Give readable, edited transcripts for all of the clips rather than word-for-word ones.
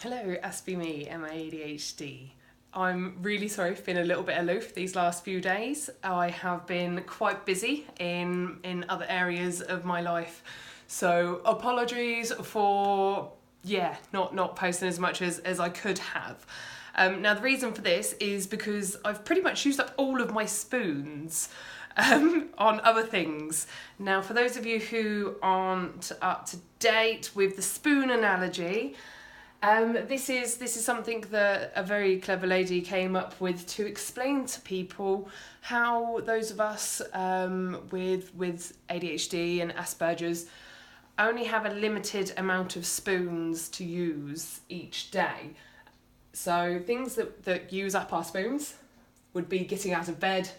Hello, Aspie me and my ADHD. I'm really sorry for being a little bit aloof these last few days. I have been quite busy in other areas of my life. So apologies for, not posting as much as I could have. Now the reason for this is because I've pretty much used up all of my spoons on other things. Now for those of you who aren't up to date with the spoon analogy, this is something that a very clever lady came up with to explain to people how those of us with ADHD and Asperger's only have a limited amount of spoons to use each day. So things that use up our spoons would be getting out of bed,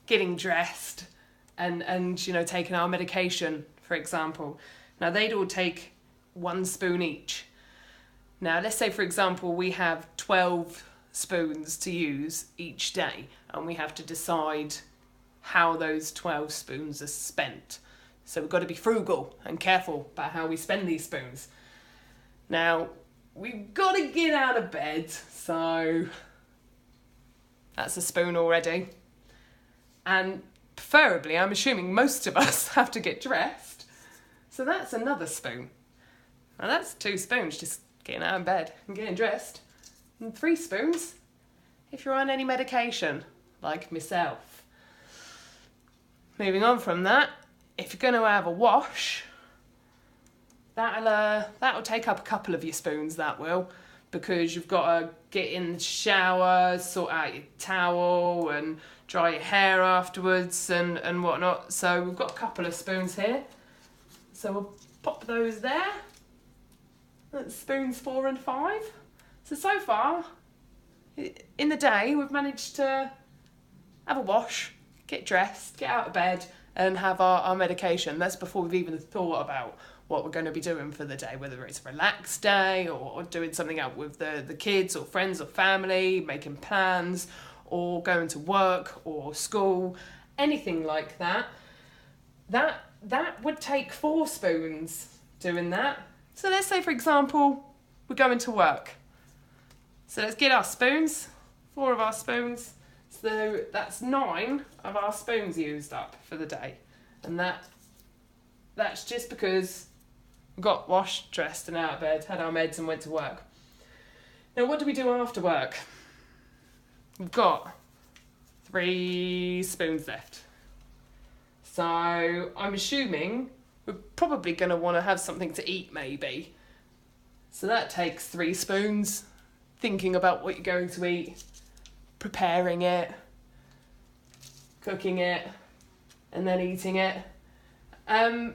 getting dressed, and taking our medication, for example. Now they'd all take 1 spoon each. Now, let's say, for example, we have 12 spoons to use each day, and we have to decide how those 12 spoons are spent. So we've got to be frugal and careful about how we spend these spoons. Now, we've got to get out of bed, so that's a spoon already. And preferably, I'm assuming most of us have to get dressed, so that's another spoon. Now that's 2 spoons, just getting out of bed and getting dressed. And 3 spoons if you're on any medication, like myself. Moving on from that, if you're going to have a wash, that'll take up a couple of your spoons, that will, because you've got to get in the shower, sort out your towel and dry your hair afterwards and whatnot. So we've got a couple of spoons here. So we'll pop those there. That's spoons 4 and 5. So far, in the day, we've managed to have a wash, get dressed, get out of bed, and have our medication. That's before we've even thought about what we're going to be doing for the day, whether it's a relaxed day or doing something out with the kids or friends or family, making plans, or going to work or school, anything like that. That would take 4 spoons doing that. So let's say, for example, we're going to work. So let's get our spoons, 4 of our spoons. So that's 9 of our spoons used up for the day. And that's just because we got washed, dressed and out of bed, had our meds and went to work. Now what do we do after work? We've got 3 spoons left. So I'm assuming we're probably going to want to have something to eat, maybe. So that takes 3 spoons, thinking about what you're going to eat, preparing it, cooking it, and then eating it. And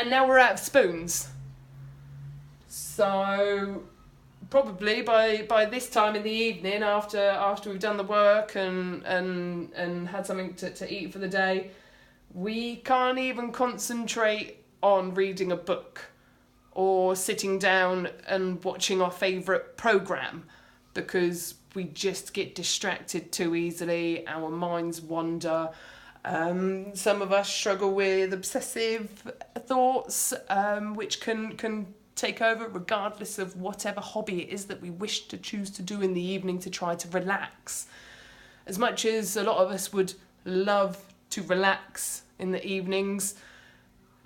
now we're out of spoons. So probably by this time in the evening, after we've done the work and had something to eat for the day, we can't even concentrate on reading a book or sitting down and watching our favourite programme because we just get distracted too easily, our minds wander. Some of us struggle with obsessive thoughts, which can take over regardless of whatever hobby it is that we wish to choose to do in the evening to try to relax. As much as a lot of us would love to relax in the evenings,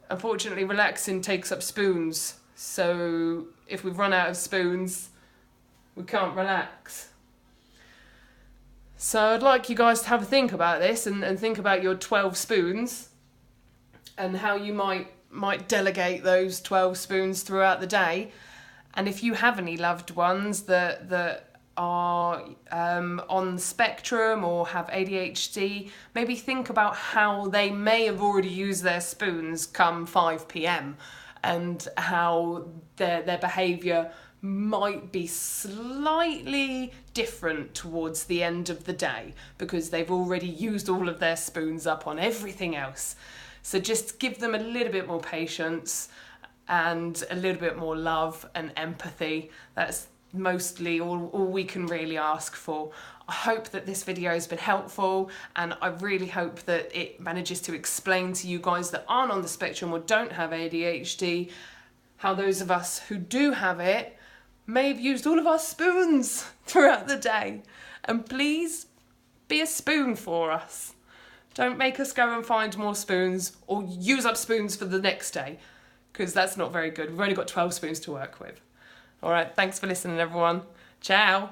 unfortunately relaxing takes up spoons. So if we've run out of spoons, we can't relax. So I'd like you guys to have a think about this and think about your 12 spoons and how you might delegate those 12 spoons throughout the day. And if you have any loved ones that are on the spectrum or have ADHD, maybe think about how they may have already used their spoons come 5 p.m. and how their behaviour might be slightly different towards the end of the day because they've already used all of their spoons up on everything else. So just give them a little bit more patience and a little bit more love and empathy. That's mostly all we can really ask for. I hope that this video has been helpful, and I really hope that it manages to explain to you guys that aren't on the spectrum or don't have ADHD how those of us who do have it may have used all of our spoons throughout the day. And please be a spoon for us. Don't make us go and find more spoons or use up spoons for the next day, because that's not very good. We've only got 12 spoons to work with. All right, thanks for listening, everyone. Ciao.